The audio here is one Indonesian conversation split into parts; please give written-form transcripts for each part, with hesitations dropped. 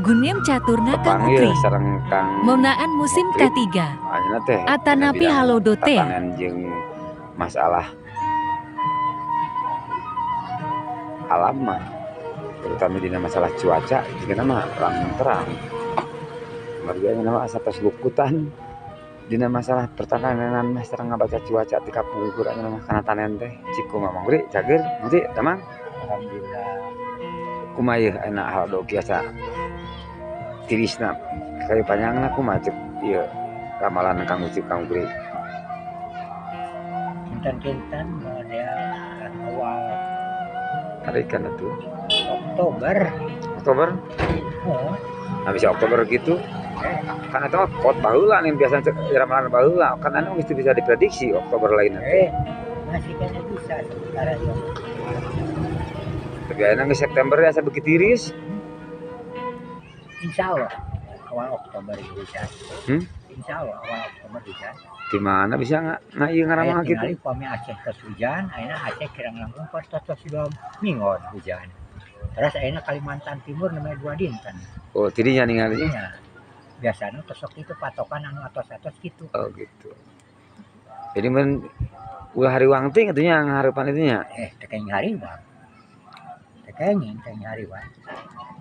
Gunim caturna Kang Panggil Ukri. sareng Kang Monaan musim Ukri. ketiga. Ayeuna teh Atanapi halodo teh. tatanan jeung masalah alam mah, terutama dina masalah cuaca jeung mah langsung terang. Marga nama asa tos lukutan dina masalah pertananan mah sareng ngabaca cuaca ti kapungkur anu mah kana tanen teh. Cik kumaha Mang Ukri cager nanti tamang. Alhamdulillah. Kumaha ieu ayeuna halodo kiasa tirisna kayu panjangna kumaha cek ieu ramalan Kang Ukri. Kintan-kintan model awal Hari kan itu Oktober. Oh, Habis Oktober gitu. Karena itu mah kot baheula nih biasanya ramalan baheula kan anu mesti bisa diprediksi Oktober lain nanti. masih kayaknya bisa sementara itu. Tapi ayeuna geus September ya asa beuki tiris. Insya Allah awal Oktober bisa. Insya Allah awal Oktober bisa. Di mana bisa nggak ieu ngaramah gitu? Tinggali pami Aceh tos hujan, ayeuna Aceh kirang langkung tos 2 minggu hujan. Terus ayeuna Kalimantan Timur namanya 2 dinten. Oh, tidinya ningali. Iya. Biasanya tosok itu patokan anu atos-atos gitu. Oh, gitu. Jadi men ulah hari wangting atunya ngaharepan itunya. Tekeng hari bang. Tekeng hari bang.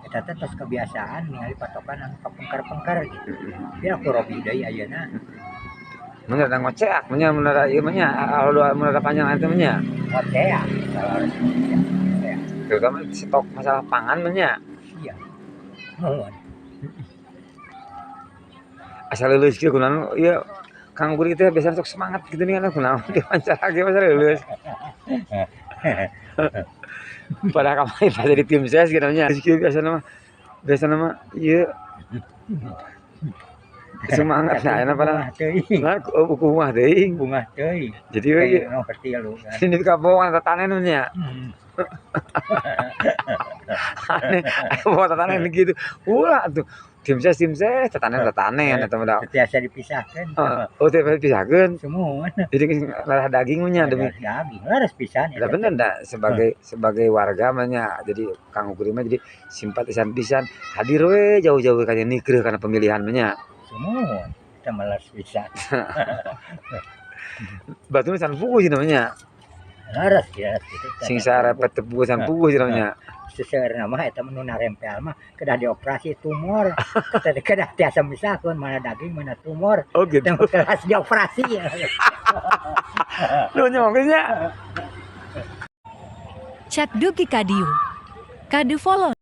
Kita teh tos kebiasaan ningali patokan anu kapengkar-pengkar gitu. Dia aku robi deui ayeuna. Mun ada ngoceak, mun ada ieu mah nya aldo mun ada panjang ante mah nya. Ngoceak. Terutama stok masalah pangan mah nya. Iya. Nuhun. Asal leuleus kieu kunaon ieu Kang Ukri teh biasana sok semangat gitu nih kan kunaon diwawancara ge asal leuleus. Pada kamari pas jadi tim ses gitu nya. Kieu biasana mah ieu semangat nah enak pada kumah teuing. Jadi we ieu ngerti lu kan. sini kaboan tatanen nya. Aneh, bawa tatanen gitu. Ulah tuh tim ses tatanen eta mah Biasa dipisahkan. oh teh pisahkeun. Semua. Jadi larah daging nya demi Daging harus pisan. da bener da sebagai warga mah nya. Jadi Kang Ukri mah jadi simpatisan pisan hadir we jauh-jauh ka nikreuh kana pemilihan mah nya. Semua kita malas pisan. Batu san puguh sih namanya. Harus gitu. Sing sarepet tepuh san puguh sih namanya. Seseurna mah eta nu narempel mah kedah dioperasi tumor. Kedah tiasa misalkeun mana daging mana tumor. Oh gitu. Kelas dioperasi ya. Lu nyong nya. Cak dugi kadiu. Kadu follow.